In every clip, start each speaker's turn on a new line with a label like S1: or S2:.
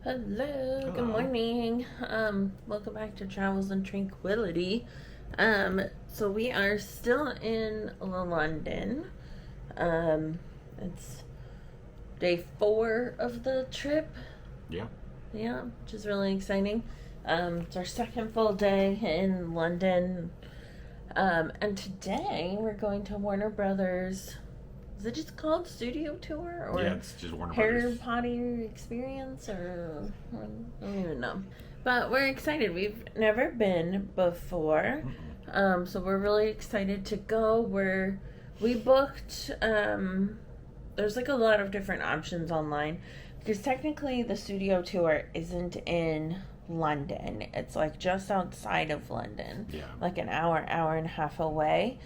S1: Hello, good
S2: Hello.
S1: morning. Welcome back to Travels and Tranquility. So we are still in London. It's day 4 of the trip.
S2: Yeah.
S1: Yeah, which is really exciting. It's our second full day in London. And today we're going to Warner Brothers. Is it just called Studio Tour? Or
S2: Yeah, it's just Warner
S1: Harry
S2: Brothers.
S1: Potter Experience? Or I don't even know. But we're excited. We've never been before. So we're really excited to go. We booked, there's like a lot of different options online. Because technically the Studio Tour isn't in London. It's like just outside of London.
S2: Yeah.
S1: Like an hour and a half away.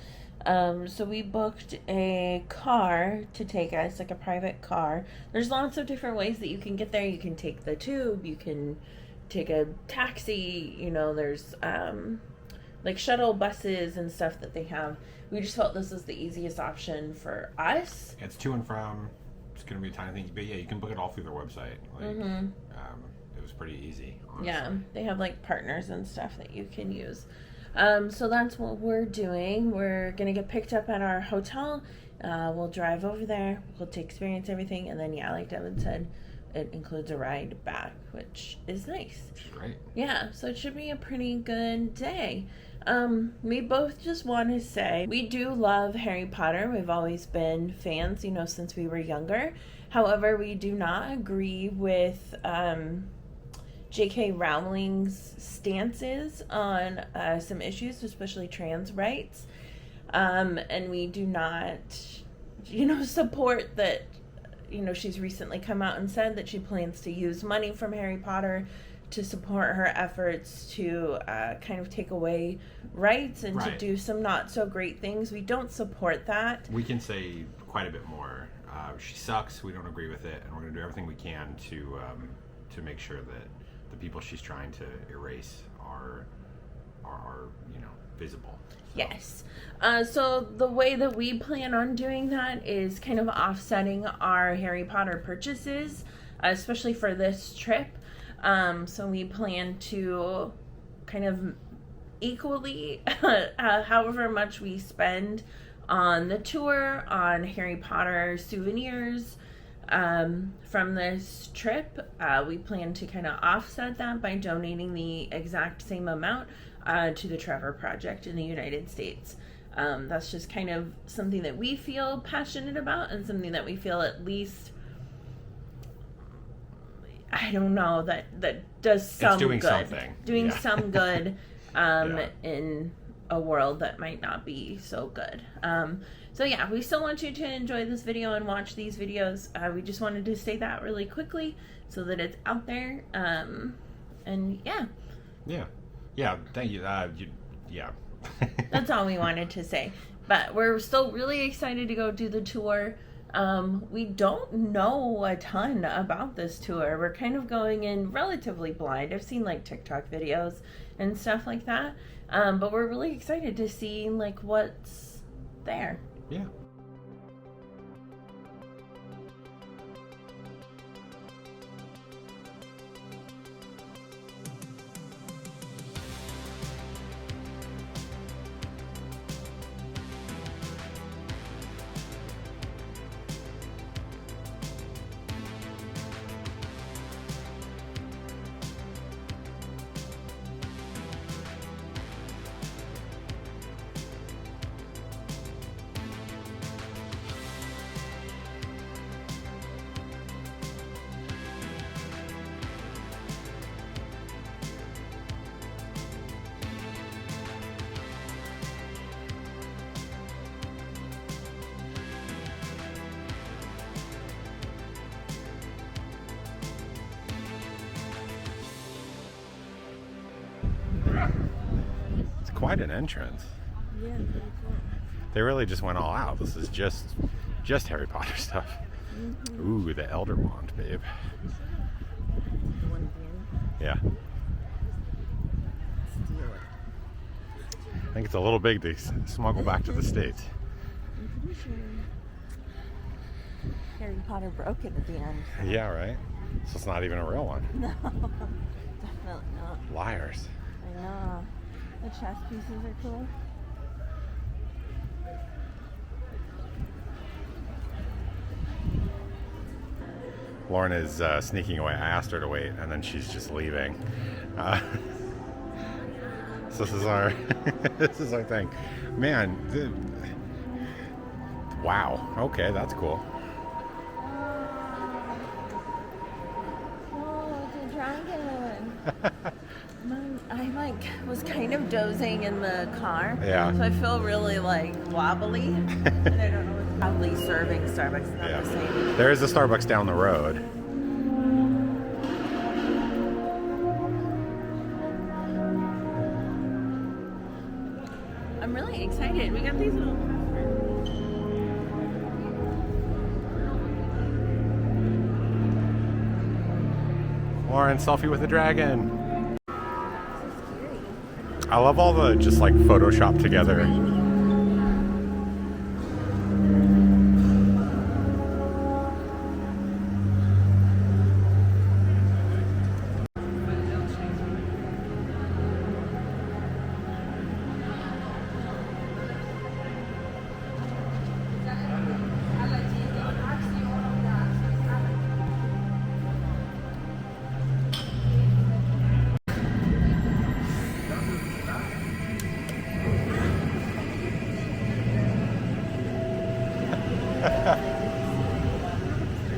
S1: So we booked a car to take us, like a private car. There's lots of different ways that you can get there. You can take the tube, you can take a taxi, there's like shuttle buses and stuff that they have. We just felt this was the easiest option for us.
S2: It's to and from. It's going to be a tiny thing. But yeah, you can book it all through their website. It was pretty easy, honestly.
S1: Yeah, they have like partners and stuff that you can use. So that's what we're doing. We're going to get picked up at our hotel. We'll drive over there. We'll experience everything. And then, yeah, like Devin said, it includes a ride back, which is nice.
S2: Which is great.
S1: Yeah, so it should be a pretty good day. We both just want to say we do love Harry Potter. We've always been fans, since we were younger. However, we do not agree with J.K. Rowling's stances on some issues, especially trans rights. And we do not, support that, she's recently come out and said that she plans to use money from Harry Potter to support her efforts to kind of take away rights and to do some not so great things. We don't support that.
S2: We can say quite a bit more. She sucks. We don't agree with it. And we're going to do everything we can to make sure that the people she's trying to erase are visible. So.
S1: Yes. So the way that we plan on doing that is kind of offsetting our Harry Potter purchases, especially for this trip. So we plan to kind of equally, however much we spend on the tour, on Harry Potter souvenirs, from this trip, we plan to kind of offset that by donating the exact same amount to the Trevor Project in the United States. That's just kind of something that we feel passionate about and something that we feel at least, I don't know, that does some
S2: doing
S1: good.
S2: Something.
S1: Doing
S2: Yeah.
S1: some good in a world that might not be so good. So yeah, we still want you to enjoy this video and watch these videos. We just wanted to say that really quickly so that it's out there. And yeah.
S2: Yeah, thank you. Yeah.
S1: That's all we wanted to say. But we're still really excited to go do the tour. We don't know a ton about this tour. We're kind of going in relatively blind. I've seen like TikTok videos and stuff like that. But we're really excited to see like what's there.
S2: Yeah. It's quite an entrance.
S1: Yeah, very cool.
S2: They really just went all out. This is just Harry Potter stuff. Mm-hmm. Ooh, the Elder Wand, babe.
S1: The one at the end.
S2: Yeah.
S1: Steal it.
S2: I think it's a little big to smuggle back to the States.
S1: I'm pretty sure Harry Potter broke it at the end. So.
S2: Yeah, right? So it's not even a real one.
S1: No, definitely not.
S2: Liars.
S1: I know. The chess pieces are cool.
S2: Lauren is sneaking away. I asked her to wait, and then she's just leaving. So this is our this is our thing, man. Wow. Okay, that's cool.
S1: Oh, it's a dragon. I was kind of dozing in the car.
S2: Yeah.
S1: So I feel really wobbly. And I don't know what's probably serving Starbucks. It's not the same.
S2: There is a Starbucks down the road.
S1: I'm really excited. We got these little passwords.
S2: Lauren, selfie with the dragon.
S1: So scary.
S2: I love all the just Photoshop together.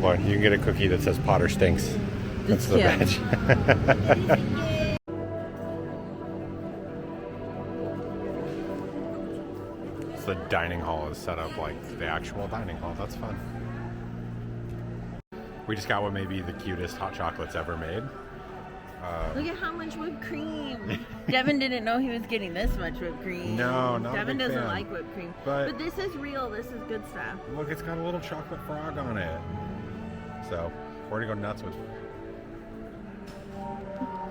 S2: Lauren, you can get a cookie that says Potter stinks. That's the badge. So the dining hall is set up like the actual dining hall. That's fun. We just got what may be the cutest hot chocolates ever made.
S1: Look at how much whipped cream. Devin didn't know he was getting this much whipped cream.
S2: No, not
S1: Devin
S2: a big
S1: doesn't
S2: fan.
S1: like whipped cream.
S2: But
S1: this is real. This is good stuff.
S2: Look, it's got a little chocolate frog on it. So we're gonna go nuts with.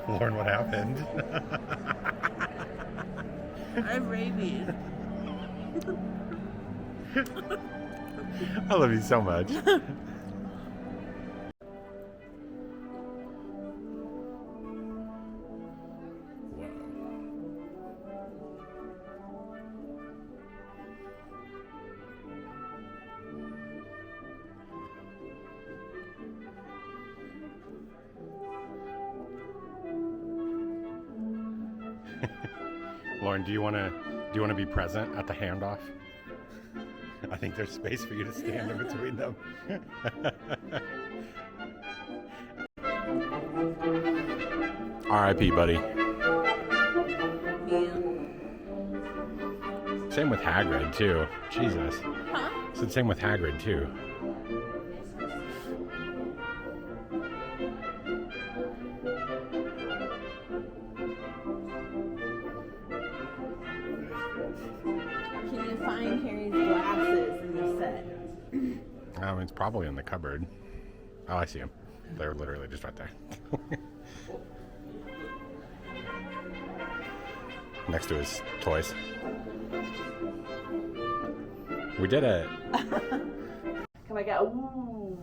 S2: Lauren, what happened?
S1: I have rabies.
S2: I love you so much. Lauren, do you want to be present at the handoff? I think there's space for you to stand in between them. R.I.P. buddy.
S1: Yeah.
S2: Same with Hagrid too. Jesus.
S1: Huh?
S2: So same with Hagrid too.
S1: Can you find Harry's glasses in the set?
S2: It's probably in the cupboard. Oh, I see them. They're literally just right there. Next to his toys. We did it.
S3: Can I get a woo?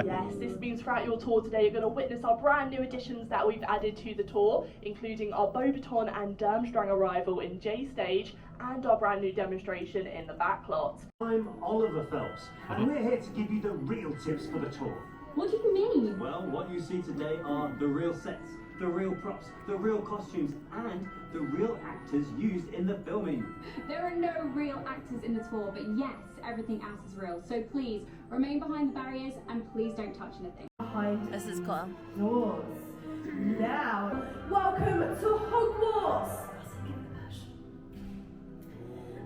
S3: Yes, this means throughout your tour today you're going to witness our brand new additions that we've added to the tour, including our Beaubaton and Durmstrang arrival in J Stage and our brand new demonstration in the backlot.
S4: I'm Oliver Phelps, and we're here to give you the real tips for the tour.
S5: What do you mean?
S4: Well, what you see today are the real sets, the real props, the real costumes, and the real actors used in the filming.
S5: There are no real actors in the tour, but yes, everything else is real. So please, remain behind the barriers and please don't touch anything.
S3: Behind
S1: This is cool.
S3: doors. Now, welcome to Hogwarts!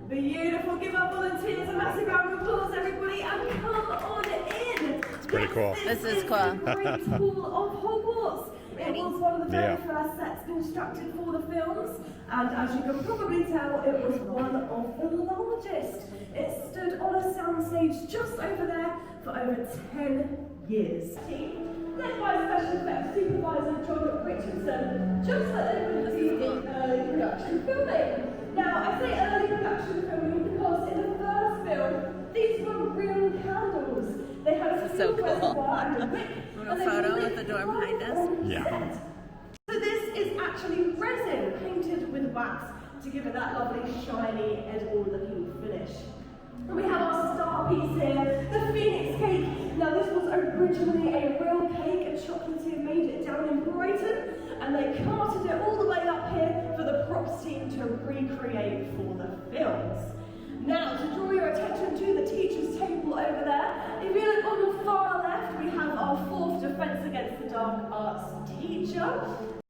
S3: Beautiful, give our volunteers a massive round of applause, everybody, and come on in.
S2: It's pretty cool.
S1: This is cool.
S3: The Great Hall of Hogwarts.
S1: Ready?
S3: It was one of the very
S2: Yeah.
S3: first sets constructed for the films, and as you can probably tell, it was one of the largest. It stood on a soundstage just over there for over 10 years. Team, led by Special Effects Supervisor John Richardson, just let them see in early production filming. Now, I say early production filming because in the first film, these were real candles. They had a
S1: So cool. Want a photo with the door behind us?
S2: Yeah.
S3: So this is actually resin painted with wax to give it that lovely shiny edible looking finish. And we have our star piece here, the Phoenix cake. Now this was originally a real cake, and Chocolatey made it down in Brighton, and they carted it all the way up here for the props team to recreate for the films. Now, to draw your attention to the teacher's table over there, if you look on the far left, we have our 4th Defence Against the Dark Arts teacher.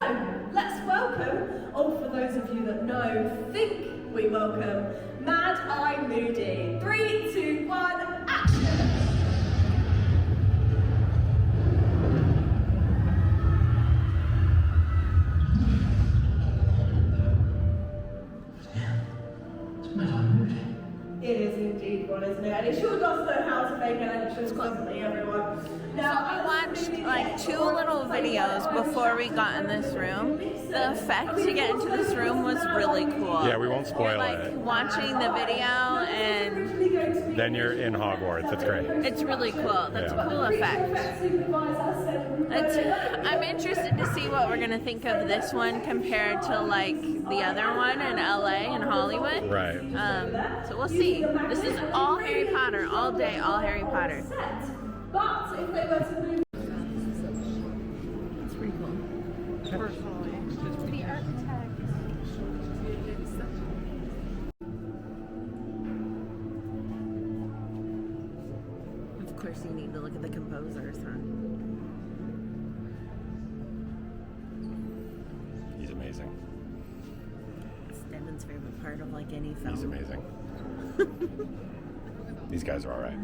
S3: So, let's welcome, for those of you that know, think we welcome, Mad Eye Moody. 3, 2, 1, action! It is indeed one, isn't it? And it sure does know how to make an entrance, doesn't it, everyone? Now,
S1: I watched like 2 little videos before we got in this room. The effect to get into this room was really cool.
S2: Yeah, we won't spoil
S1: like
S2: it.
S1: Watching the video, and
S2: Then you're in Hogwarts. It's great.
S1: it's really cool. That's
S2: Yeah.
S1: a cool effect. I'm interested to see what we're gonna think of this one compared to like the other one in LA and Hollywood.
S2: Right.
S1: So we'll see. This is all Harry Potter, all day, all Harry Potter.
S3: But if they were to move
S1: It's pretty cool.
S5: The architect.
S1: Of course, you need to look at the composers, huh?
S2: He's amazing.
S1: It's Devin's favorite part of like any film.
S2: He's amazing. These guys are all right.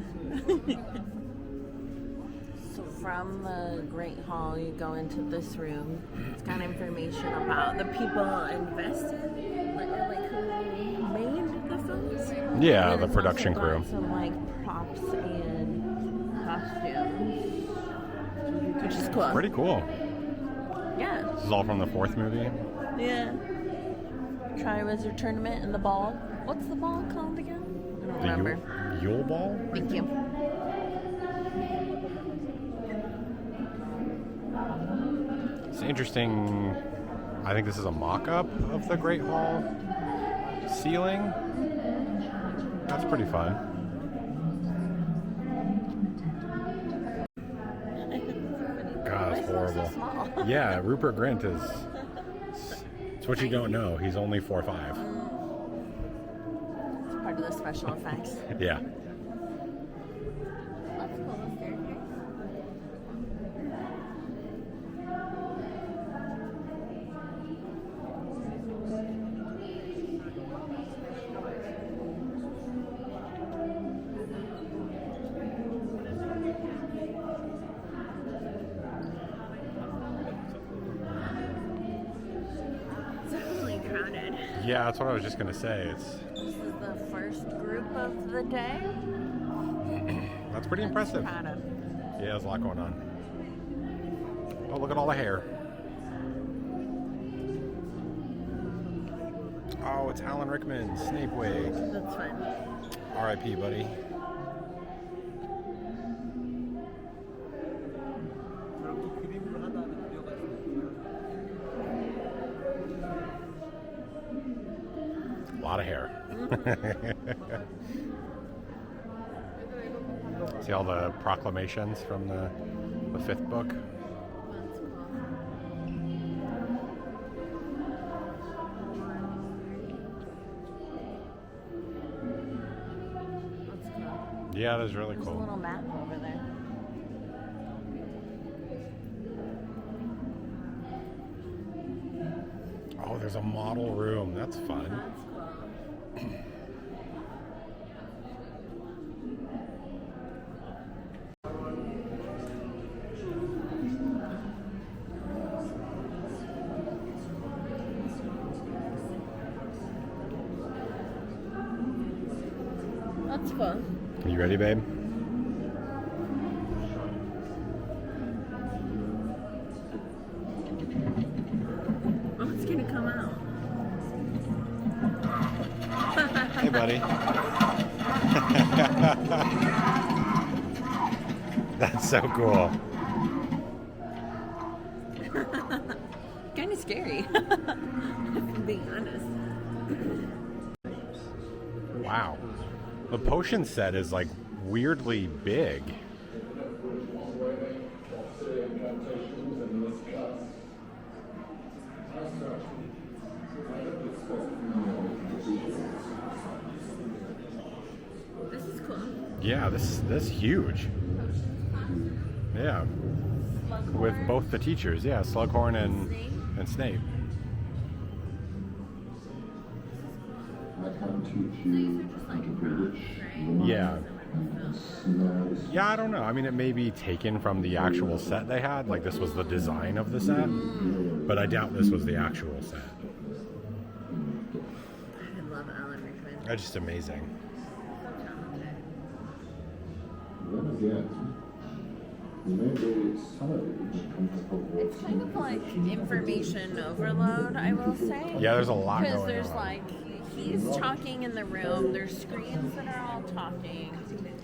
S1: So from the Great Hall, you go into this room. It's got information about the people invested, like who made the films.
S2: Yeah,
S1: And
S2: the
S1: it's
S2: production
S1: also got
S2: crew.
S1: some like props and costumes, which is cool.
S2: Pretty cool.
S1: Yeah,
S2: This is all from the 4th movie.
S1: yeah. Triwizard Tournament and the ball. What's the ball called again? I don't
S2: The
S1: remember.
S2: Yule Ball?
S1: Thank you.
S2: It's interesting. I think this is a mock-up of the Great Hall ceiling. That's pretty fun. God, it's horrible. Yeah, Rupert Grint is... It's what you don't know. He's only 4'5".
S1: It's part of the special effects.
S2: Yeah.
S1: Crowded.
S2: Yeah, that's what I was just going to say.
S1: This is the first group of the day.
S2: That's pretty impressive.
S1: Proud of.
S2: Yeah, there's a lot going on. Oh, look at all the hair. Oh, it's Alan Rickman's Snape wig.
S1: That's fun.
S2: R.I.P., buddy. A lot of hair. See all the proclamations from the 5th book?
S1: That's cool. That's cool.
S2: Yeah, that is really
S1: There's a
S2: cool.
S1: little map over there.
S2: Oh, there's a model room. That's fun.
S1: That's cool. That's cool.
S2: You ready, babe?
S1: Oh, it's gonna come out.
S2: Hey, buddy. That's so cool.
S1: Kind of scary, if I'm being honest.
S2: Wow. The potion set is like weirdly big.
S1: This is cool.
S2: Yeah, this is huge. Yeah. With both the teachers, yeah, Slughorn and Snape.
S6: I can teach you how to bewitch the
S2: Yeah.
S6: and snare the
S2: Yeah, I don't know. I mean, it may be taken from the actual set they had. Like, this was the design of the set. But I doubt this was the actual set.
S1: I love Alan Rickman.
S2: That's just amazing.
S6: Then again, maybe some of it
S1: It's kind of like information overload, I will say.
S2: Yeah, there's a lot
S1: Because
S2: going
S1: there's
S2: on.
S1: like, he's talking in the room, there's screens that are all talking.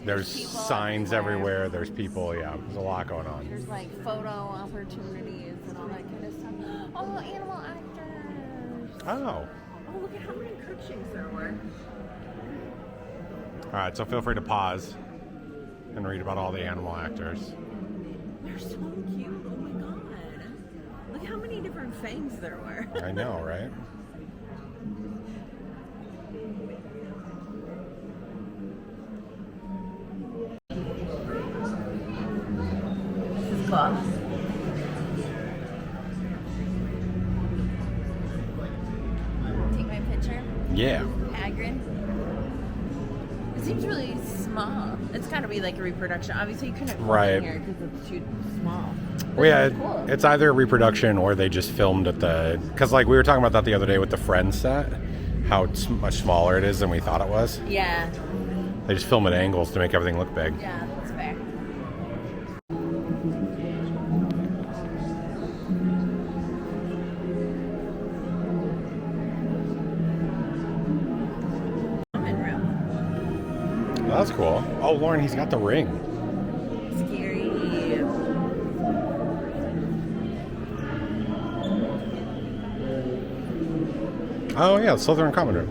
S2: There's
S1: people
S2: signs everywhere. There's people. Yeah, there's a lot going on.
S1: There's like photo opportunities and all that kind of stuff. Oh, animal actors.
S2: Oh.
S1: Oh, look at how many Crookshanks there were.
S2: All right, so feel free to pause and read about all the animal actors.
S1: They're so cute. Oh my god. Look how many different fangs there were.
S2: I know, right?
S1: This is cool. Take my picture.
S2: Yeah.
S1: Hagrid. It seems really small. It's got to be like a reproduction. Obviously, you couldn't film
S2: Right.
S1: in here because it's too small.
S2: Well, yeah,
S1: It's cool.
S2: it's either a reproduction or they just filmed at the... Because, like, we were talking about that the other day with the Friends set, how it's much smaller it is than we thought it was.
S1: Yeah.
S2: They just film at angles to make everything look big.
S1: Yeah, that's fair. Common room.
S2: Well, that's cool. Oh, Lauren, he's got the ring.
S1: Scary.
S2: Oh, yeah, Slytherin common room.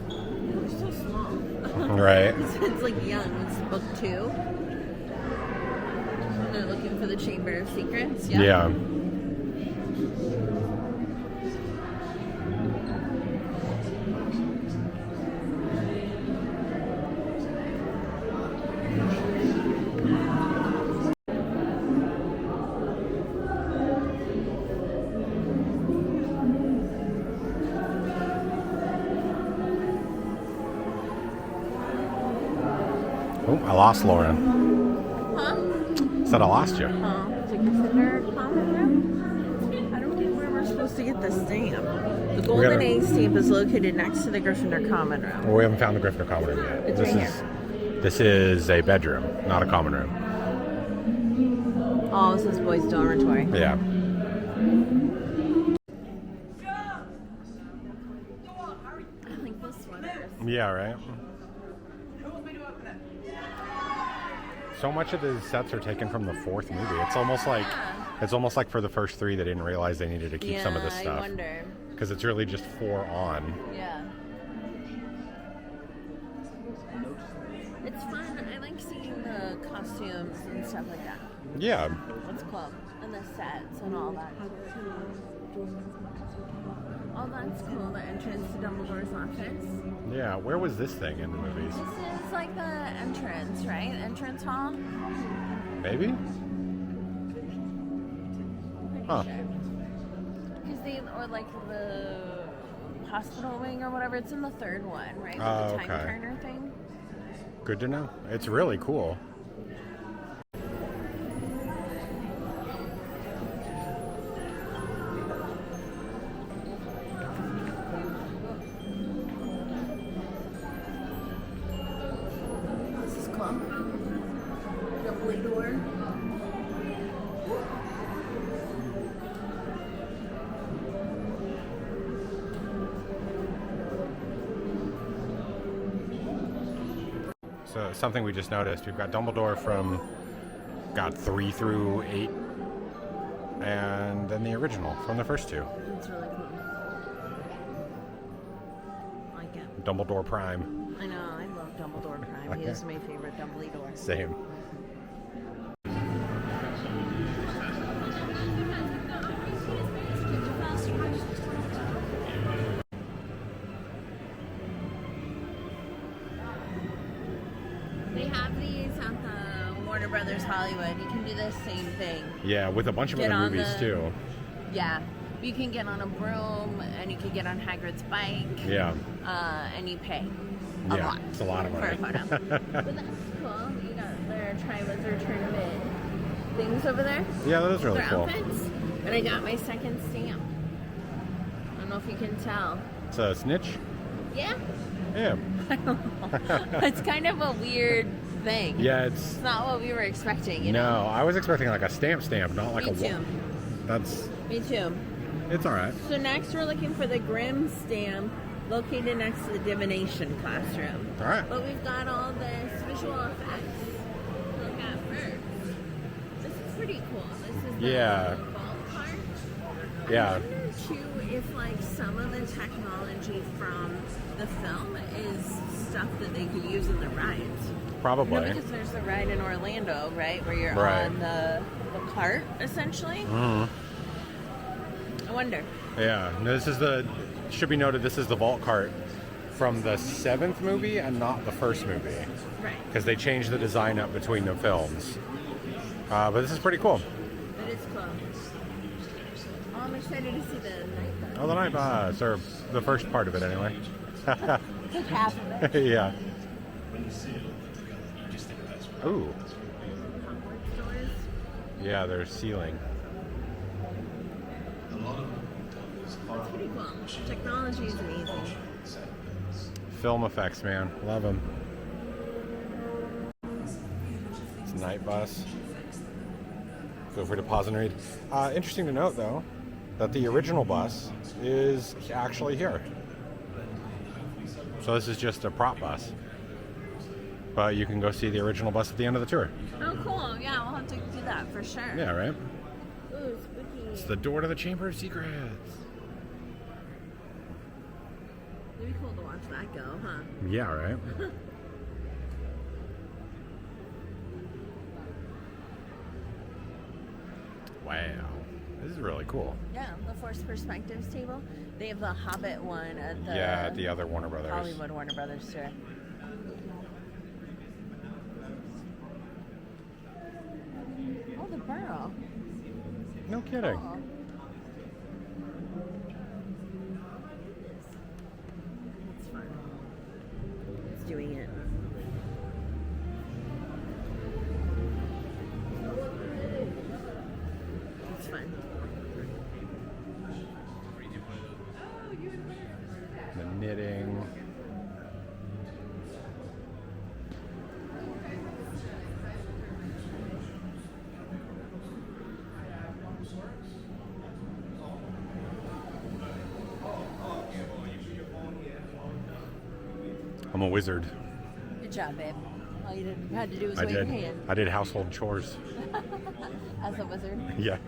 S1: They're so small.
S2: Right.
S1: It's like young. It's book 2. They're looking for the Chamber of Secrets.
S2: Yeah. Oh, I lost Lauren.
S1: Huh?
S2: Said I lost you.
S1: Oh, is it Gryffindor common room? I don't get where we're supposed to get the stamp. The Golden
S2: gotta-
S1: A stamp is located next to the Gryffindor common room.
S2: Well, we haven't found the Gryffindor common room yet.
S1: It's right here.
S2: This is a bedroom, not a common room.
S1: Oh, this is boys' dormitory.
S2: Yeah.
S1: I like those sweaters.
S2: Yeah, right? So much of the sets are taken from the 4th movie. It's almost like for the first 3 they didn't realize they needed to keep some of this
S1: I
S2: stuff.
S1: wonder.
S2: Because it's really just 4 on.
S1: Yeah. It's fun. I like seeing the costumes and stuff like that.
S2: Yeah.
S1: It's cool. And the sets and all that. Oh, that's cool. The entrance to Dumbledore's office.
S2: Yeah. Where was this thing in the movies?
S1: This is like the entrance, right? Entrance hall?
S2: Maybe?
S1: Pretty
S2: Huh.
S1: sure. Or like the hospital wing or whatever. It's in the 3rd one, right?
S2: Oh,
S1: The time
S2: okay.
S1: turner thing.
S2: Good to know. It's really cool.
S1: This is cool. Double door.
S2: So something we just noticed. We've got Dumbledore from, God, 3 through 8. And then the original from the first 2.
S1: It's really cool. I like it.
S2: Dumbledore Prime.
S1: I know, I love Dumbledore Prime. He is my favorite Dumbledore.
S2: Same.
S1: They have these at the Warner Brothers Hollywood. You can do the same thing.
S2: Yeah, with a bunch of
S1: Get
S2: other
S1: on
S2: movies
S1: the-
S2: too.
S1: Yeah. You can get on a broom and you can get on Hagrid's bike.
S2: Yeah.
S1: And you pay a
S2: Yeah,
S1: lot.
S2: it's a lot of
S1: For
S2: money.
S1: a photo. But that's cool. You got their Triwizard Tournament things over there.
S2: Yeah, that is really
S1: Their
S2: cool.
S1: outfits. And I got my second stamp. I don't know if you can tell.
S2: It's a snitch?
S1: Yeah.
S2: Yeah.
S1: I don't know. It's kind of a weird thing.
S2: Yeah,
S1: It's not what we were expecting, you
S2: no,
S1: know?
S2: I was expecting like a stamp, not like
S1: Me
S2: a
S1: too.
S2: That's
S1: Me too.
S2: it's all right.
S1: So next we're looking for the Grimm stamp located next to the divination classroom.
S2: All right.
S1: But we've got all this visual effects to look at first. This is pretty cool. This is the
S2: Yeah.
S1: vault part.
S2: Yeah.
S1: I wonder too if like some of the technology from the film is stuff that they could use in the rides.
S2: Probably.
S1: No, because there's the ride in Orlando, right, where you're
S2: Right.
S1: on the cart essentially.
S2: Mhm.
S1: I wonder.
S2: Yeah. No, this is should be noted, this is the vault cart from the 7th movie and not the first movie.
S1: Right.
S2: Because they changed the design up between the films. But this is pretty cool.
S1: It is cool. Oh, I'm excited to see the night bus.
S2: Oh, the night bus, or the first part of it anyway.
S1: It's like half of it.
S2: Yeah. Ooh.
S1: Hogwarts doors.
S2: Yeah, they're sealing.
S1: That's pretty cool. Technology is amazing.
S2: Film effects, man. Love them. It's a night bus. Feel free to pause and read. Interesting to note, though, that the original bus is actually here. So this is just a prop bus. But you can go see the original bus at the end of the tour.
S1: Oh, cool. Yeah, we'll have to do that for sure.
S2: Yeah, right?
S1: Ooh, spooky.
S2: It's the door to the Chamber of Secrets.
S1: It'd be cool to watch that go, huh?
S2: Yeah, right? Wow. This is really cool.
S1: Yeah, the Force Perspectives table. They have the Hobbit one at the
S2: Yeah, the other Warner Brothers.
S1: Hollywood Warner Brothers tour. Oh, the burrow.
S2: No kidding.
S1: Cool. It's fun. It's doing it. It's fun.
S2: The knitting. I'm a wizard.
S1: Good job, babe. All you had to do was wave your hand
S2: I did household chores.
S1: as a wizard.
S2: Yeah.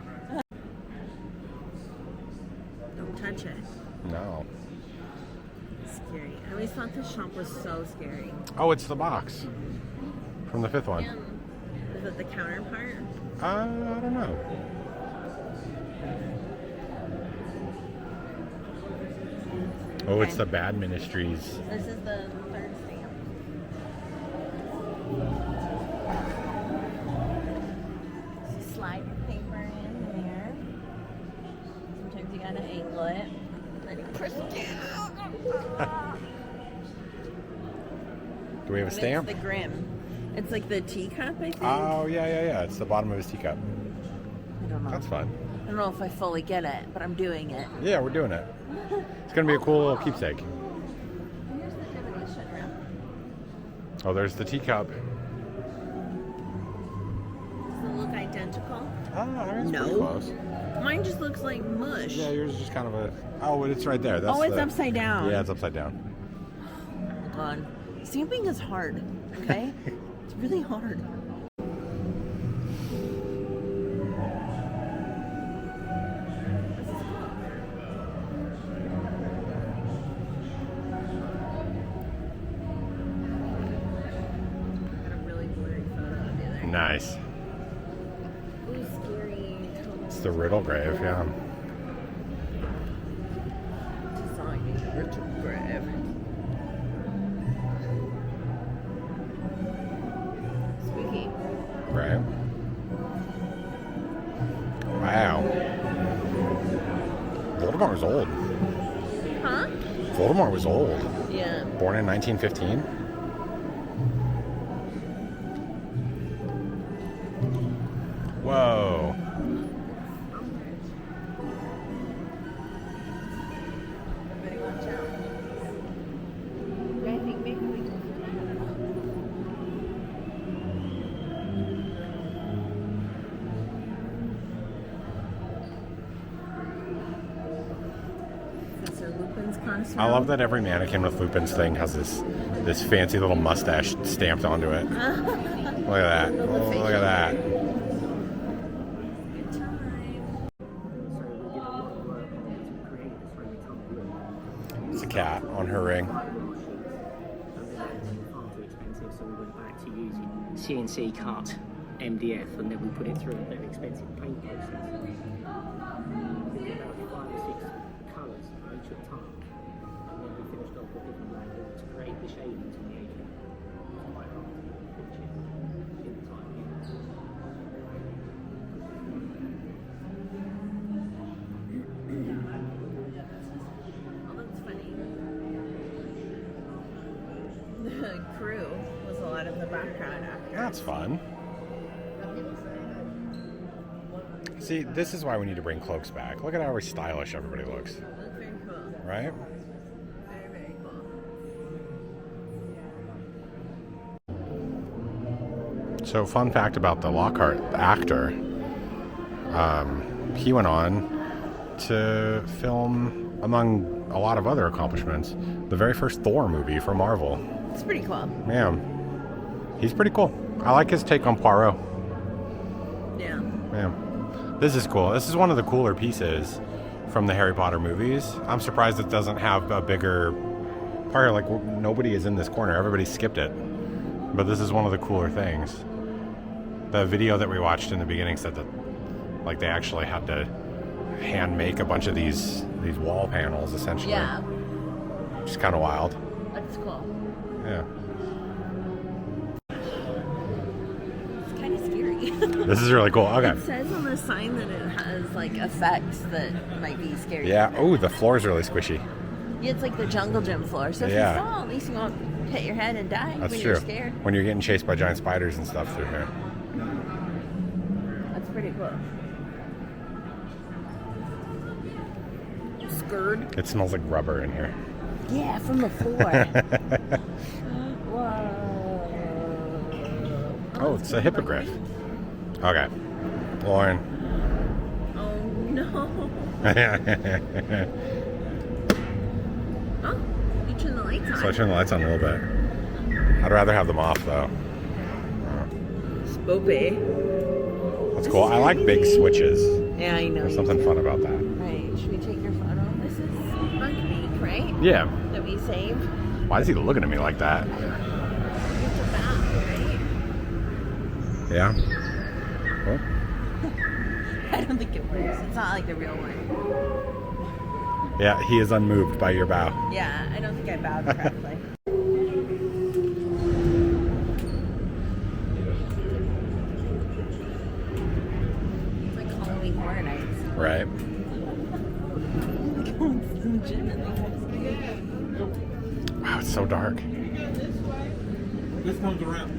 S1: Don't touch it.
S2: No.
S1: Scary. I always thought this shop was so scary.
S2: Oh, it's the box from the 5th one.
S1: Is it the counterpart?
S2: I don't know. Oh, it's
S1: Okay.
S2: the Bad Ministries.
S1: This is the third stamp. So slide your paper in there. Sometimes you gotta angle it. Then you press it down.
S2: Do we have a
S1: And
S2: stamp?
S1: It's the Grimm. It's like the teacup, I think.
S2: Oh, yeah. It's the bottom of his teacup.
S1: I don't know.
S2: That's fun.
S1: I don't know if I fully get it, but I'm doing it.
S2: Yeah, we're doing it. It's going to be a cool little keepsake.
S1: And here's the divination room.
S2: Oh, there's the teacup.
S1: Does it look identical?
S2: Ah, I mean, it's
S1: No.
S2: pretty close.
S1: Mine just looks like mush.
S2: Yeah, yours is just kind of a... Oh, but it's right there. That's
S1: Oh, it's
S2: the-
S1: upside down.
S2: Yeah, it's upside down.
S1: God. Stamping is hard, okay? It's really hard.
S2: Nice.
S1: Ooh, scary.
S2: It's the Riddle Grave, yeah.
S1: Riddle Grave. Spooky.
S2: Right. Wow. Voldemort was old.
S1: Huh?
S2: Voldemort was old.
S1: Yeah.
S2: Born in 1915. Whoa.
S1: Everybody watch out. I think maybe we can. Professor Lupin's costume.
S2: I love that every mannequin with Lupin's thing has this fancy little mustache stamped onto it. Look at that. Oh, look at that.
S1: Good time.
S2: It's a cat on her ring.
S7: Far too expensive, so we went back to using CNC cut MDF, and then we put it through a very expensive paint process. We did about 5 or 6 colours for each at a time, and then we finished off with different labels to create the shadings on the apron. It's quite hard to pitch it in the time.
S1: Oh, that's funny. The crew was a lot of the background actors.
S2: That's fun. See, this is why we need to bring cloaks back. Look at how stylish everybody looks.
S1: That's very cool.
S2: Right?
S1: Very, very cool.
S2: So, fun fact about the Lockhart, the actor, he went on to film, among a lot of other accomplishments, the very first Thor movie for Marvel.
S1: It's pretty cool.
S2: Yeah. He's pretty cool. I like his take on Poirot.
S1: Yeah.
S2: Yeah. This is cool. This is one of the cooler pieces from the Harry Potter movies. I'm surprised it doesn't have a bigger part. Like, nobody is in this corner. Everybody skipped it. But this is one of the cooler things. The video that we watched in the beginning said that, like, they actually had to hand make a bunch of these wall panels, essentially.
S1: Yeah.
S2: Which is kind of wild.
S1: That's cool.
S2: Yeah.
S1: It's kind of scary.
S2: This is really cool. Okay.
S1: It says on the sign that it has, like, effects that might be scary.
S2: Yeah. Oh, the floor is really squishy.
S1: Yeah, it's like the jungle gym floor. So if
S2: Yeah.
S1: you fall, at least you won't hit your head and die
S2: That's
S1: when
S2: true.
S1: you're scared.
S2: When you're getting chased by giant spiders and stuff through here.
S1: That's pretty cool. Scared?
S2: It smells like rubber in here.
S1: Yeah, from the floor. Whoa.
S2: Oh, it's a hippogriff. Okay. Lauren.
S1: Oh no. Oh, you turn the lights on.
S2: So I turn the lights on a little bit. I'd rather have them off though.
S1: Spoopy.
S2: That's cool. I like big switches.
S1: Yeah, I know.
S2: There's something fun about that.
S1: Right, should we take your photo? This is Bunkbeak, right?
S2: Yeah.
S1: That we saved.
S2: Why is he looking at me like that?
S1: It's a bat, right?
S2: Yeah. Well,
S1: I don't think it works. It's not like the real one.
S2: yeah, he is unmoved by your bow.
S1: Yeah, I don't think I bowed correctly. It's like Halloween Horror Nights.
S2: Right. Wow, it's so dark.
S8: This comes around.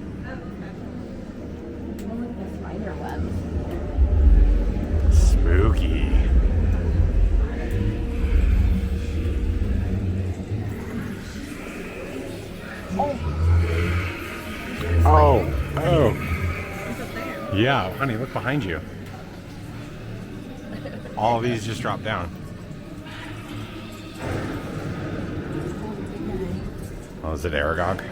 S1: Spider webs.
S2: Spooky. Oh. Oh. Yeah, honey, look behind you. All of these just drop down. Oh, is it Aragog?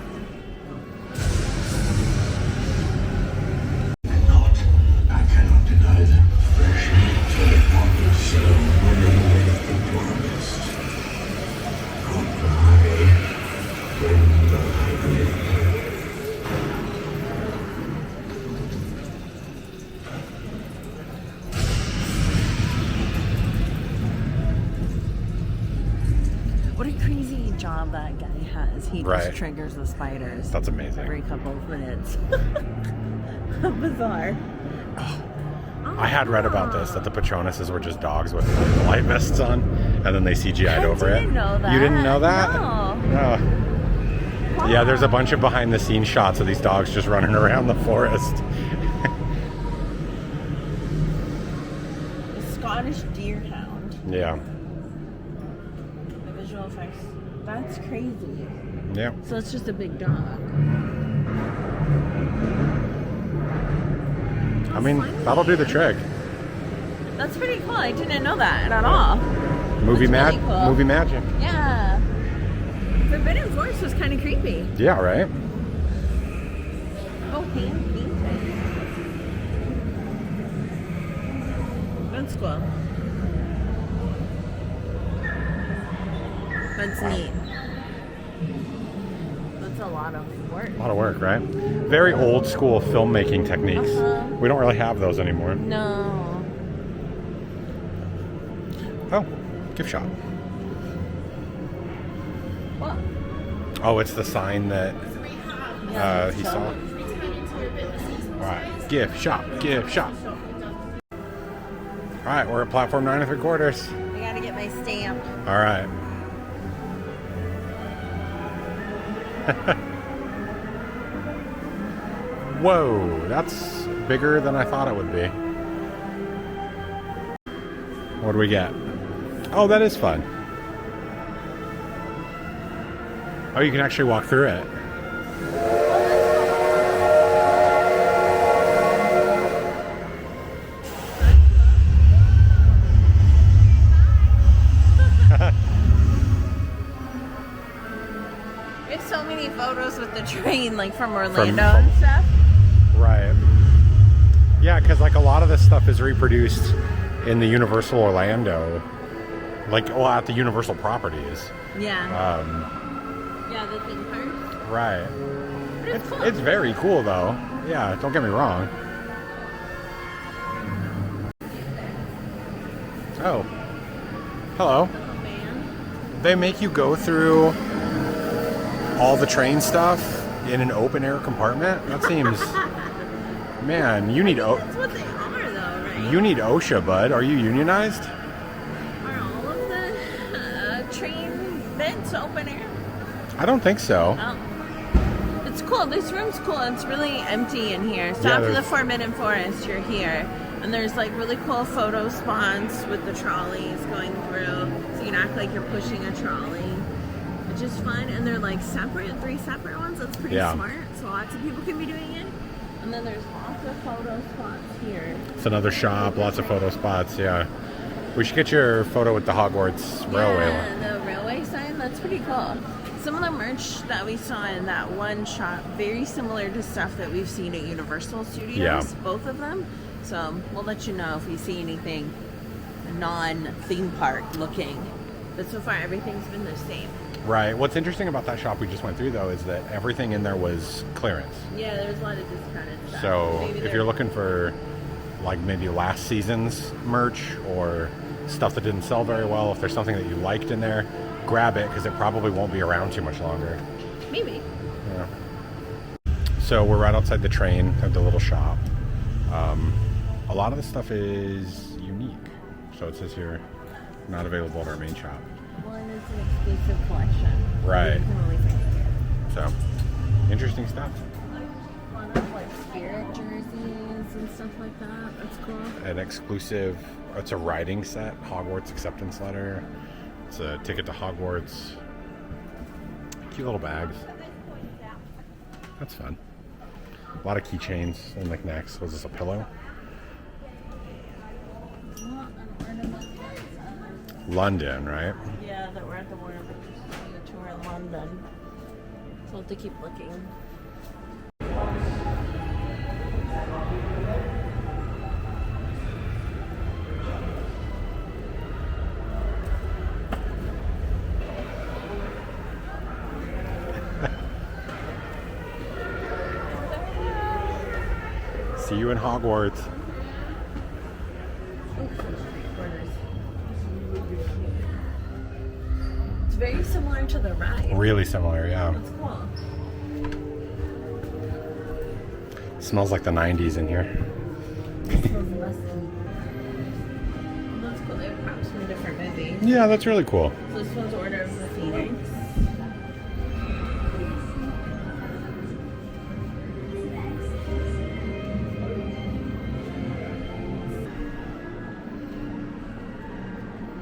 S1: What a crazy job that guy has. He
S2: Right.
S1: just triggers the spiders.
S2: That's amazing.
S1: Every couple of minutes. How bizarre.
S2: I had read about this, that the Patronuses were just dogs with light vests on, and then they CGI'd over it.
S1: I didn't know that.
S2: You didn't know that?
S1: No.
S2: No. Yeah, there's a bunch of behind the scenes shots of these dogs just running around the forest.
S1: A Scottish deerhound.
S2: Yeah.
S1: The visual effects. That's crazy.
S2: Yeah.
S1: So it's just a big dog.
S2: I mean, that'll do the trick.
S1: That's pretty cool. I didn't know that at all.
S2: Movie
S1: That's really cool.
S2: movie magic.
S1: Yeah. Forbidden Forest was kind of creepy.
S2: Yeah, right?
S1: Oh, hand painting. That's cool. That's neat. That's a lot of work.
S2: A lot of work, right? Very old school filmmaking techniques. We don't really have those anymore.
S1: No.
S2: Oh, gift shop.
S1: What?
S2: Oh, it's the sign that he saw. All right, gift shop, gift shop. All right, we're at platform 9 3/4.
S1: I gotta get my stamp.
S2: All right. Whoa, that's bigger than I thought it would be. What do we get? Oh, that is fun. Oh, you can actually walk through it.
S1: We have so many photos with the train, like from Orlando and
S2: from-
S1: stuff.
S2: Right. Yeah, because like a lot of this stuff is reproduced in the Universal Orlando, like at the Universal properties.
S1: Yeah. Yeah, the theme park.
S2: Right.
S1: But it's cool.
S2: It's very cool though. Yeah, don't get me wrong. Oh. Hello.
S1: Oh, man.
S2: They make you go through all the train stuff in an open air compartment? That seems... Man, you need...
S1: That's what they are, though, right?
S2: You need OSHA, bud. Are you unionized?
S1: Are all of the train beds open air?
S2: I don't think so.
S1: Oh. It's cool. This room's cool. It's really empty in here. So
S2: Yeah,
S1: after the
S2: there's-
S1: Forbidden Forest, you're here. And there's like really cool photo spots with the trolleys going through. So you can act like you're pushing a trolley. Which is fun. And they're like separate, 3 separate ones. That's pretty
S2: Yeah.
S1: smart. So lots of people can be doing it. And then there's lots of photo spots here.
S2: It's another shop, lots of photo spots, yeah. We should get your photo with the Hogwarts railway
S1: Yeah,
S2: one.
S1: the railway sign, that's pretty cool. Some of the merch that we saw in that one shop, very similar to stuff that we've seen at Universal Studios,
S2: Yeah.
S1: both of them. So we'll let you know if we see anything non-theme park looking. But so far, everything's been the same.
S2: Right. What's interesting about that shop we just went through, though, is that everything in there was clearance.
S1: Yeah, there's a lot of discounted stuff.
S2: So
S1: Maybe
S2: if
S1: they're-
S2: you're looking for, like, maybe last season's merch or stuff that didn't sell very well, if there's something that you liked in there, grab it, because it probably won't be around too much longer.
S1: Maybe.
S2: Yeah. So we're right outside the train at the little shop. A lot of the stuff is unique. So it says here, not available in our main shop.
S1: Well, and it's an exclusive collection.
S2: Right.
S1: You can only find it here.
S2: So, interesting stuff.
S1: A lot of like spirit jerseys and stuff like that. That's cool.
S2: An exclusive, it's a writing set, Hogwarts acceptance letter. It's a ticket to Hogwarts. Cute little bags. That's fun. A lot of keychains and knickknacks. Was this a pillow? London, right?
S1: Yeah, that we're at the Warner Brothers tour in London. So we'll have to keep looking.
S2: See you in Hogwarts.
S1: It's very similar to the ride.
S2: Really similar, yeah.
S1: That's cool.
S2: Smells like the 90s in here.
S1: It smells musky. That's cool. They have props from different movies.
S2: Yeah, that's really cool.
S1: So this one's Order of the Phoenix.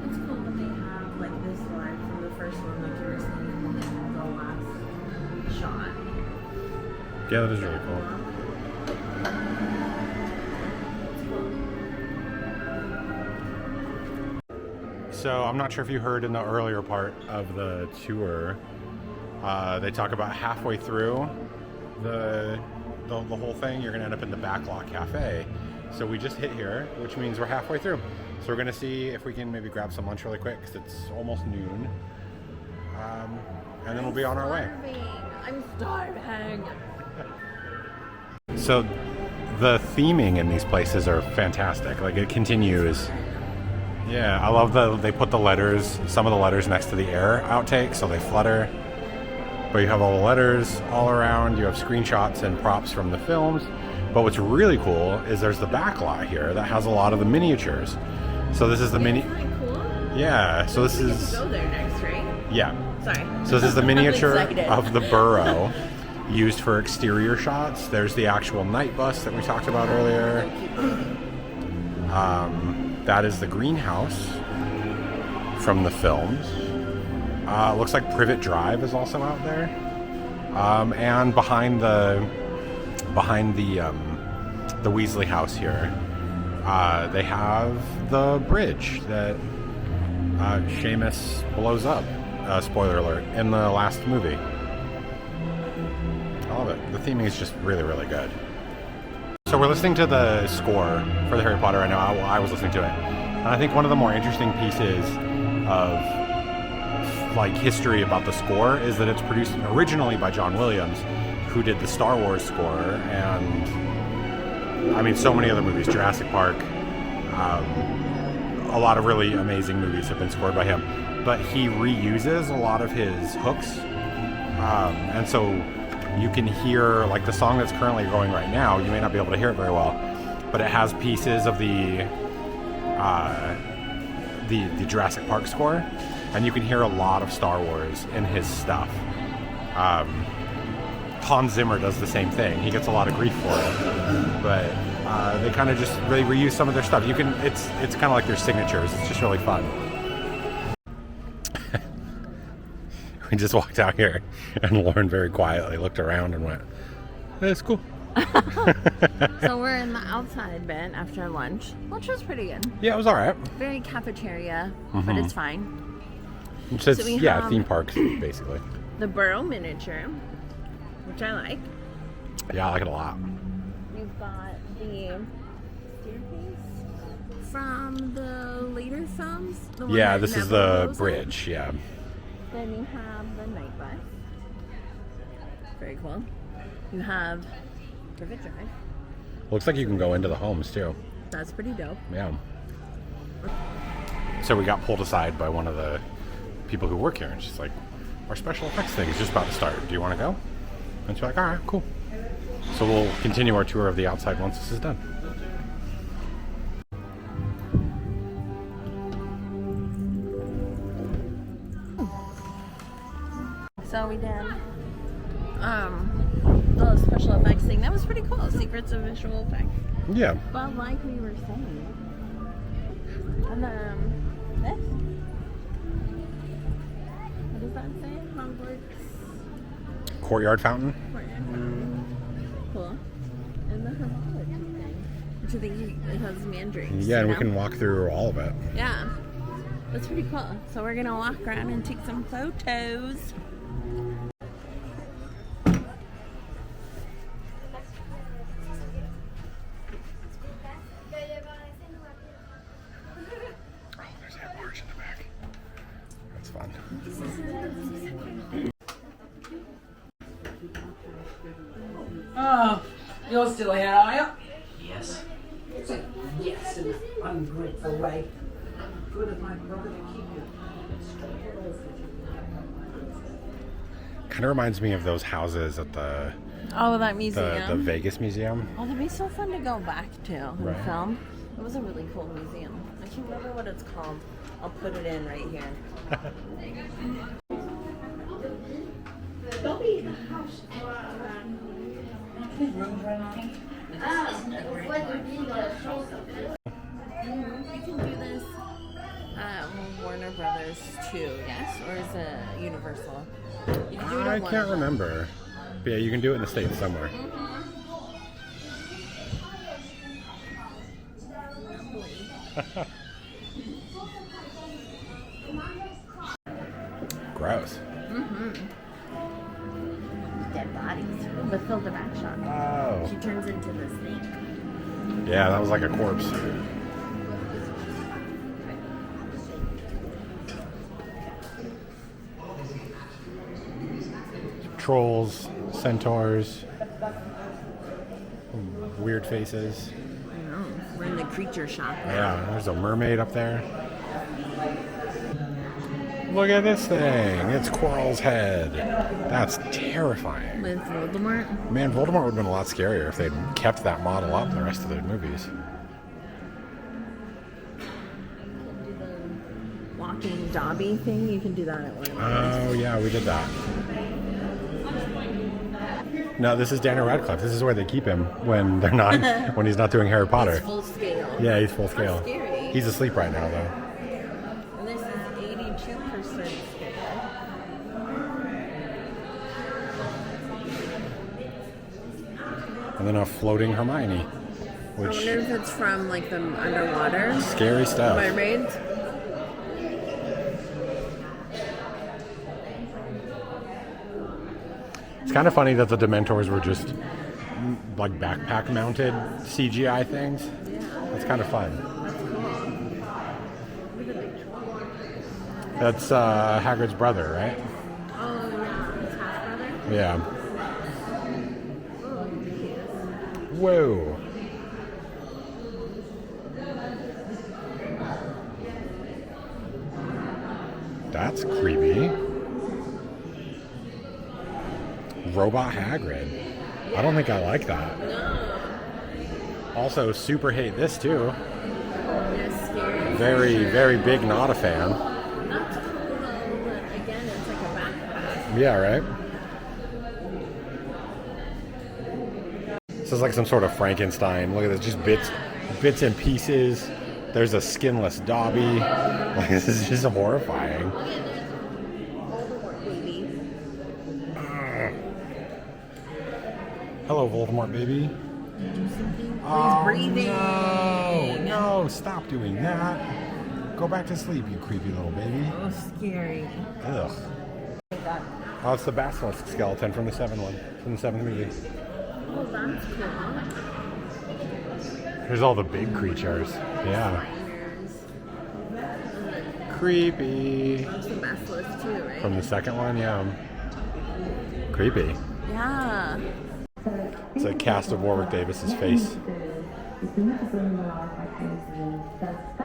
S1: It's cool when they have like this line from the first one, like you were saying, and then the last shot.
S2: Yeah, that is really cool. So I'm not sure if you heard in the earlier part of the tour, they talk about halfway through the whole thing, you're gonna end up in the Backlot Cafe. So we just hit here, which means we're halfway through. So we're gonna see if we can maybe grab some lunch really quick because it's almost noon, and then we'll be on our way.
S1: I'm starving.
S2: So the theming in these places are fantastic. Like it continues. Yeah, I love that they put the letters, some of the letters next to the air outtake, so they flutter. But you have all the letters all around. You have screenshots and props from the films. But what's really cool is there's the backlot here that has a lot of the miniatures. So this is the mini.
S1: Isn't that cool?
S2: Yeah. So this
S1: We get to
S2: is.
S1: go there next, right?
S2: Yeah.
S1: Sorry.
S2: So this is the miniature
S1: I'm excited.
S2: of the burrow used for exterior shots. There's the actual night bus that we talked about earlier. That is the greenhouse from the films. Looks like Privet Drive is also out there. And behind the Weasley house here, they have the bridge that Seamus blows up. Spoiler alert, in the last movie. I love it. The theming is just really, really good. So we're listening to the score for the Harry Potter right now. I was listening to it. And I think one of the more interesting pieces of like history about the score is that it's produced originally by John Williams, who did the Star Wars score and I mean so many other movies, Jurassic Park, a lot of really amazing movies have been scored by him. But he reuses a lot of his hooks, and so you can hear like the song that's currently going right now. You may not be able to hear it very well, but it has pieces of the Jurassic Park score, and you can hear a lot of Star Wars in his stuff. Hans Zimmer does the same thing. He gets a lot of grief for it, but they kind of just really reuse some of their stuff. You can it's kind of like their signatures. It's just really fun. We just walked out here, and Lauren very quietly looked around and went, "Hey, it's cool."
S1: So we're in the outside bit after lunch. Lunch was pretty good.
S2: Yeah, it was all right.
S1: Very cafeteria, but it's fine.
S2: It's just,
S1: So we
S2: yeah,
S1: have-
S2: theme parks basically.
S1: The Burrow miniature, which I like.
S2: Yeah, I like it a lot.
S1: We've got the staircase from the later films. The one
S2: Yeah,
S1: that
S2: this is
S1: never
S2: the
S1: goes
S2: bridge. Yeah.
S1: up. Then you have the night bus. Very cool. You have Privet Drive.
S2: Looks like you can go into the homes too.
S1: That's pretty dope.
S2: Yeah. So we got pulled aside by one of the people who work here, and she's like, "Our special effects thing is just about to start. Do you want to go?" And she's like, "All right, cool." So we'll continue our tour of the outside once this is done.
S1: So we did the special effects thing. That was pretty cool. Secrets of visual effects.
S2: Yeah.
S1: But like we were saying, and then this. What does that say? Hogwarts
S2: Courtyard fountain.
S1: Cool. And the herbology thing, which I think it has mandrakes.
S2: Yeah, and
S1: you
S2: we
S1: know?
S2: can walk through all of it.
S1: Yeah, that's pretty cool. So we're gonna walk around and take some photos.
S2: Oh, there's that barge in the back. That's fun.
S9: Oh, you're still here, are you?
S4: Yes.
S9: Yes, in an ungrateful way. Good of my brother to keep you.
S2: Kind of reminds me of those houses at the
S1: that museum.
S2: the Vegas Museum.
S1: Oh, that'd be so fun to go back to and
S2: Right.
S1: film. It was a really cool museum. I can't remember what it's called. I'll put it in right here. We can do this at Warner Brothers too, yes? Or is it Universal? You can do it
S2: I
S1: at one
S2: can't
S1: of them.
S2: remember. But yeah, you can do it in the States somewhere. Gross.
S1: Dead bodies. The filter back shot.
S2: Oh.
S1: She turns into the snake.
S2: Yeah, that was like a corpse. Trolls, centaurs, weird faces.
S1: I know. We're in the creature shop now.
S2: Yeah, there's a mermaid up there. Look at this thing. It's Quirrell's head. That's terrifying.
S1: With Voldemort.
S2: Man, Voldemort would have been a lot scarier if they'd kept that model up in the rest of their movies.
S1: Do the walking Dobby thing. You can do that at one of
S2: Oh, yeah, we did that. No, this is Daniel Radcliffe. This is where they keep him when they're not, when he's not doing Harry Potter.
S1: He's full scale.
S2: Yeah, he's full scale.
S1: That's scary.
S2: He's asleep right now, though.
S1: And this is 82% scale.
S2: And then a floating Hermione,
S1: I
S2: which
S1: wonder if it's from like the underwater
S2: scary stuff.
S1: mermaids.
S2: It's kind of funny that the Dementors were just like backpack mounted CGI things.
S1: Yeah,
S2: That's kind of fun.
S1: that's cool. Look at the big troll.
S2: That's Hagrid's brother, right?
S1: Oh yeah, his half brother.
S2: Yeah.
S1: Oh, he is.
S2: Whoa. That's creepy. Robot Hagrid. I don't think I like that.
S1: No.
S2: Also, super hate this too.
S1: It's scary.
S2: Very, very big not a fan.
S1: That's cool though, but again, it's like a backpack.
S2: Yeah, right? This is like some sort of Frankenstein. Look at this, just bits and pieces. There's a skinless Dobby. Like, this is just horrifying.
S1: Look at this Voldemort baby.
S2: Hello, Voldemort baby.
S1: He's breathing.
S2: No, stop doing that. Go back to sleep, you creepy little baby.
S1: Oh, scary.
S2: Ugh. Oh, it's the basilisk skeleton from the seventh movie.
S1: Oh, that's cool.
S2: Here's all the big creatures. Yeah.
S1: Spiders.
S2: Creepy.
S1: That's the basilisk too, right?
S2: From the second one, yeah. Creepy.
S1: Yeah.
S2: It's a cast of Warwick Davis's face.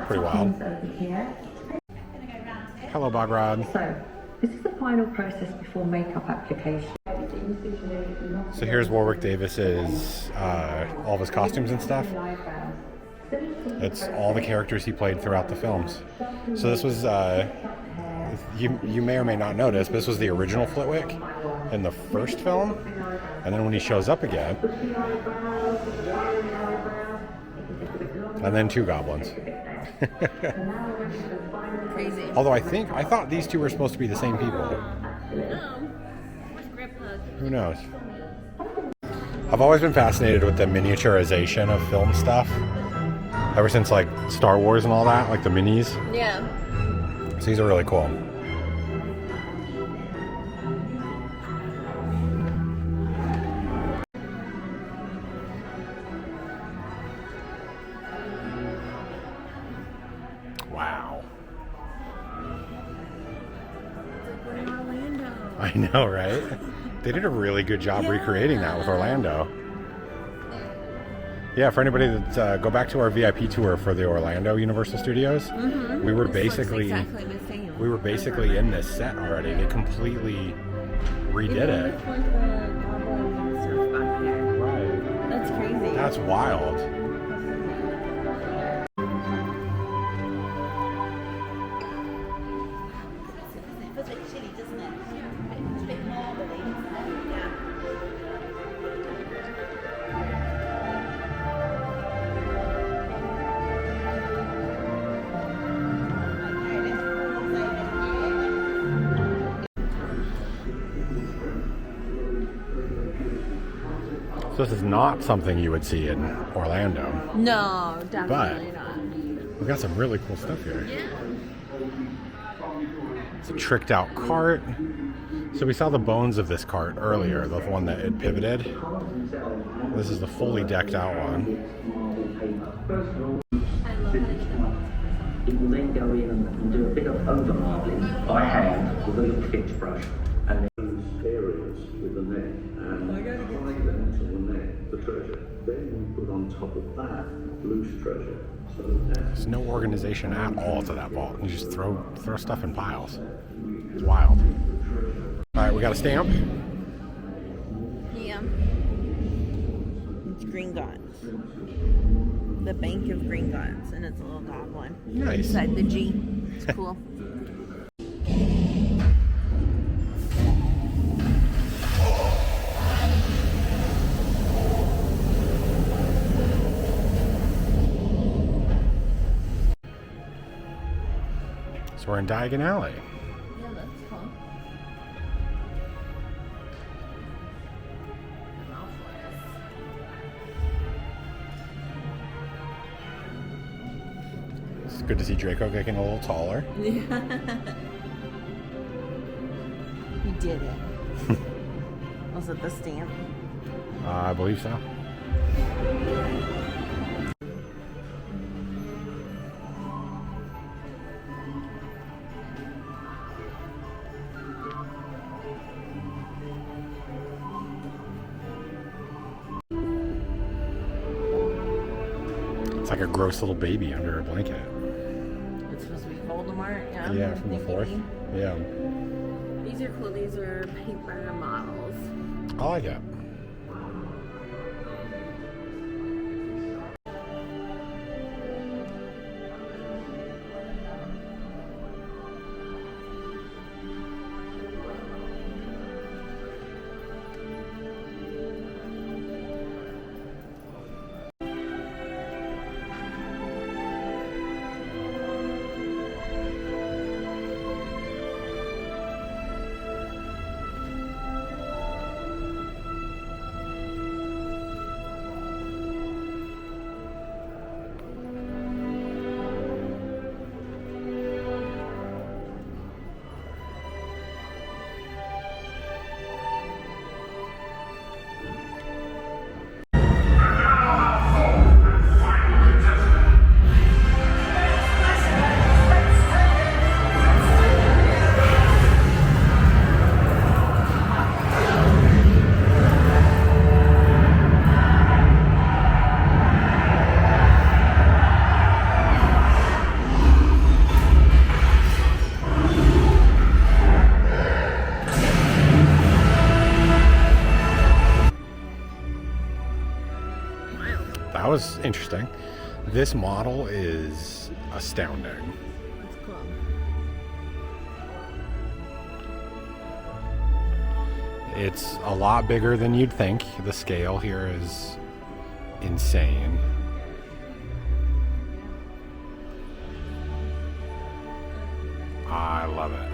S2: Pretty wild. Hello, Bogrod.
S10: So, this is the final process before makeup application.
S2: So here's Warwick Davis's all of his costumes and stuff. It's all the characters he played throughout the films. So this was you may or may not notice, but this was the original Flitwick in the first film, and then when he shows up again, and then two goblins.
S1: Crazy.
S2: Although I thought these two were supposed to be the same people.
S1: No. Where's Grip Hug?
S2: Who knows? I've always been fascinated with the miniaturization of film stuff. Ever since like Star Wars and all that, like the minis.
S1: Yeah.
S2: So these are really cool. Wow.
S1: We're in Orlando.
S2: I know, right? They did a really good job recreating that with Orlando. Yeah, for anybody that go back to our VIP tour for the Orlando Universal Studios, we were
S1: This looks
S2: basically
S1: exactly the same.
S2: We were basically in this set already. They completely redid it.
S1: With like the goblins and stuff back there.
S2: Right.
S1: That's crazy.
S2: That's wild.
S1: It feels like chili, doesn't it? It's a bit marbly. Yeah.
S2: So this is not something you would see in Orlando.
S1: No, definitely not.
S2: We got some really cool stuff here.
S1: Yeah.
S2: It's a tricked out cart. So we saw the bones of this cart earlier, the one that it pivoted. This is the fully decked out one.
S7: It will then go in and do a bit of over marbling by hand with a little fix brush. And then
S6: areas with the net and tie them to the net, the treasure. Then we put on top of that loose treasure. So
S2: There's no organization at all to that vault. You just throw stuff in piles. It's wild. All right, we got a stamp.
S1: Yeah. It's Green Gods. The Bank of Green Gods, and it's a little goblin.
S2: Nice.
S1: Inside the G. It's cool.
S2: So we're in Diagon Alley.
S1: Yeah, that's cool.
S2: It's good to see Draco getting a little taller.
S1: Yeah. He did it. Was it the stamp?
S2: I believe so. It's like a gross little baby under a blanket.
S1: It's supposed to be Voldemort, yeah.
S2: Yeah, from the fourth. Yeah.
S1: These are cool. These are paper models.
S2: I like it. That was interesting. This model is astounding.
S1: That's cool.
S2: It's a lot bigger than you'd think. The scale here is insane. I love it.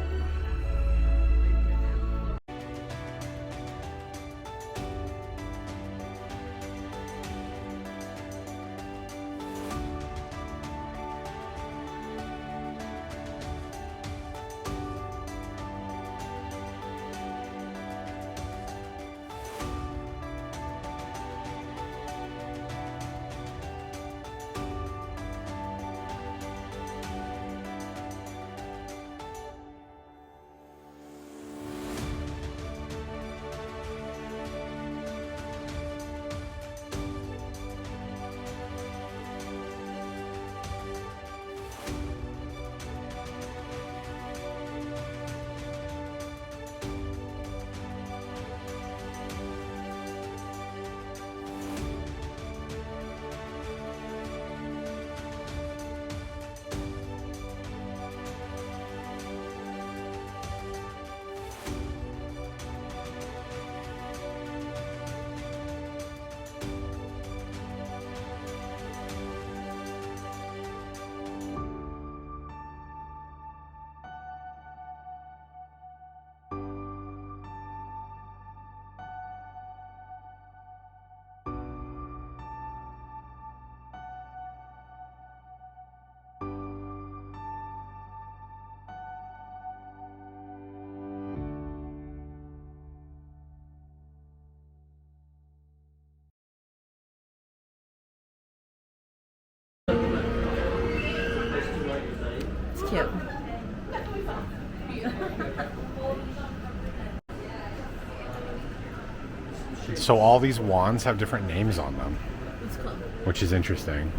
S2: So all these wands have different names on them,
S1: It's cool.
S2: which is interesting.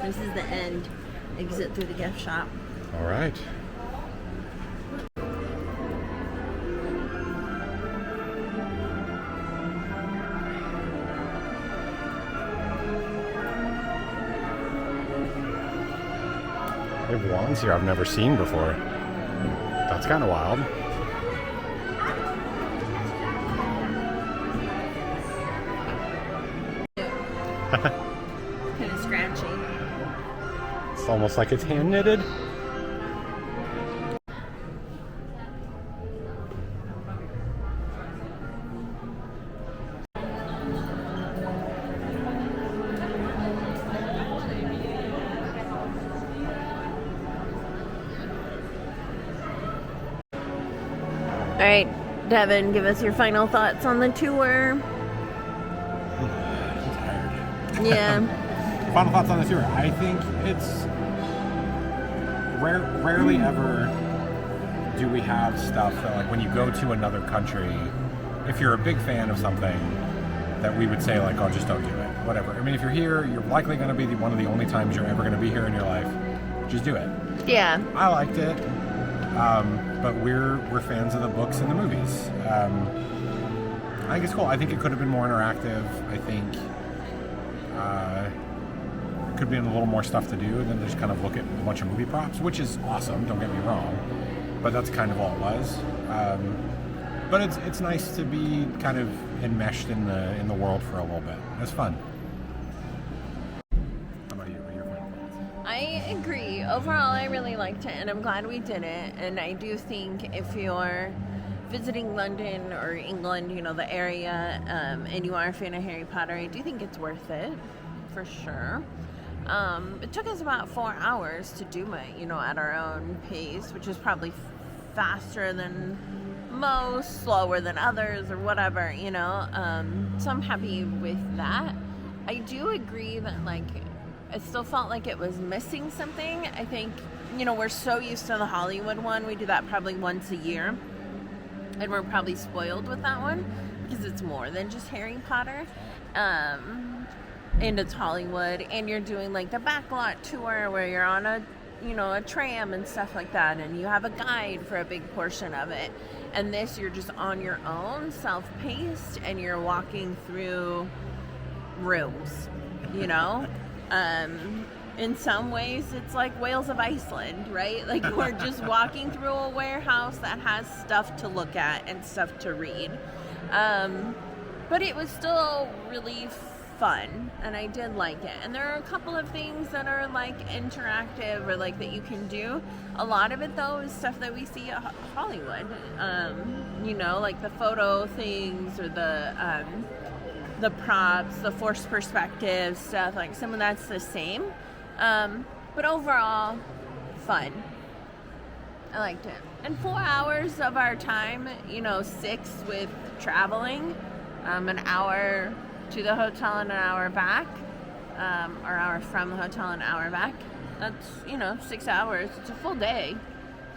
S1: This is the end. Exit through the gift shop.
S2: All right. They have wands here I've never seen before. That's kind of wild.
S1: Kind of scratchy.
S2: It's almost like it's hand knitted.
S1: All right, Devin, give us your final thoughts on the tour.
S2: I'm tired.
S1: Yeah.
S2: Final thoughts on the tour. I think it's rarely ever do we have stuff that, like, when you go to another country, if you're a big fan of something, that we would say, like, oh, just don't do it. Whatever. I mean, if you're here, you're likely going to be one of the only times you're ever going to be here in your life. Just do it.
S1: Yeah.
S2: I liked it. But we're fans of the books and the movies. I think it's cool. I think it could have been more interactive. I think could have been a little more stuff to do than just kind of look at a bunch of movie props, which is awesome, don't get me wrong. But that's kind of all it was. But it's nice to be kind of enmeshed in the world for a little bit. It's fun. How about you? What are your final thoughts?
S1: I agree. Overall, I really liked it, and I'm glad we did it. And I do think if you're visiting London or England, you know, the area, and you are a fan of Harry Potter, I do think it's worth it, for sure. It took us about 4 hours to do it, you know, at our own pace, which is probably faster than most, slower than others, or whatever, you know. So I'm happy with that. I do agree that, like, it still felt like it was missing something. I think, you know, we're so used to the Hollywood one. We do that probably once a year. And we're probably spoiled with that one because it's more than just Harry Potter. And it's Hollywood. And you're doing, like, the backlot tour where you're on a tram and stuff like that. And you have a guide for a big portion of it. And this, you're just on your own, self-paced, and you're walking through rooms, you know? In some ways, it's like Whales of Iceland, right? Like, we're just walking through a warehouse that has stuff to look at and stuff to read. But it was still really fun, and I did like it. And there are a couple of things that are, like, interactive or, like, that you can do. A lot of it, though, is stuff that we see at Hollywood. You know, like the photo things or the props, the forced perspective stuff, like some of that's the same. But overall, fun. I liked it. And 4 hours of our time, you know, 6 with traveling, an hour to the hotel and an hour back, or hour from the hotel and an hour back. That's, you know, 6 hours. It's a full day.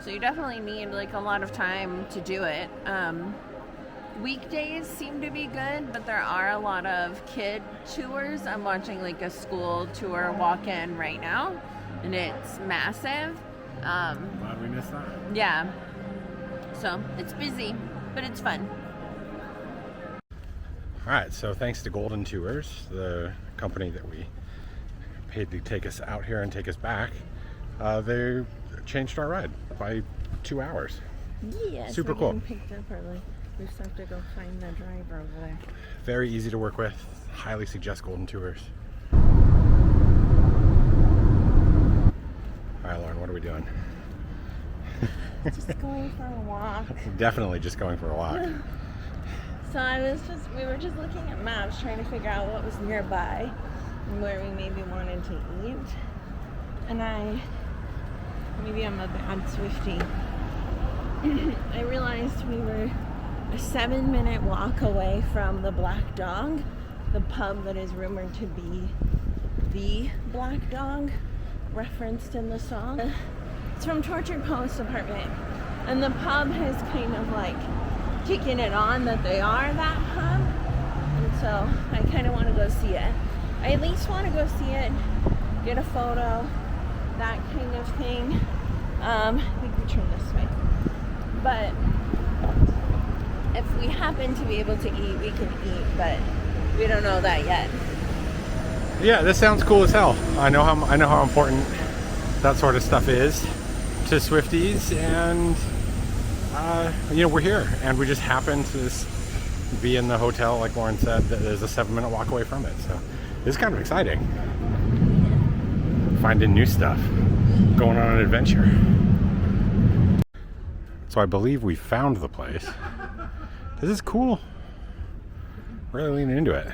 S1: So you definitely need, like, a lot of time to do it. Weekdays seem to be good, but there are a lot of kid tours. I'm watching, like, a school tour walk-in right now, and it's massive.
S2: Glad we missed that.
S1: Yeah. So it's busy, but it's fun.
S2: All right, so thanks to Golden Tours, the company that we paid to take us out here and take us back, they changed our ride by 2 hours.
S1: Yeah,
S2: super
S1: so
S2: cool.
S1: Picked up early. We just have to go find the driver over there.
S2: Very easy to work with. Highly suggest Golden Tours. All right, Lauren, what are we doing?
S1: Just going for a walk.
S2: Definitely just going for a walk.
S1: So we were just looking at maps, trying to figure out what was nearby and where we maybe wanted to eat. And maybe I'm a bad Swiftie. I realized we were a 7-minute walk away from the Black Dog, the pub that is rumored to be the Black Dog, referenced in the song. It's from Tortured Poets Apartment, and the pub has kind of, like, taken it on that they are that pub, So I kind of want to go see it. I at least want to go see it, get a photo, that kind of thing. I think we turn this way. But if we happen to be able to eat, we can eat, but we don't know that yet.
S2: Yeah, this sounds cool as hell. I know how important that sort of stuff is to Swifties, and you know, we're here, and we just happen to be in the hotel, like Lauren said, that there's a 7-minute walk away from it. So it's kind of exciting. Finding new stuff, going on an adventure. So I believe we found the place. This is cool. Really leaning into it.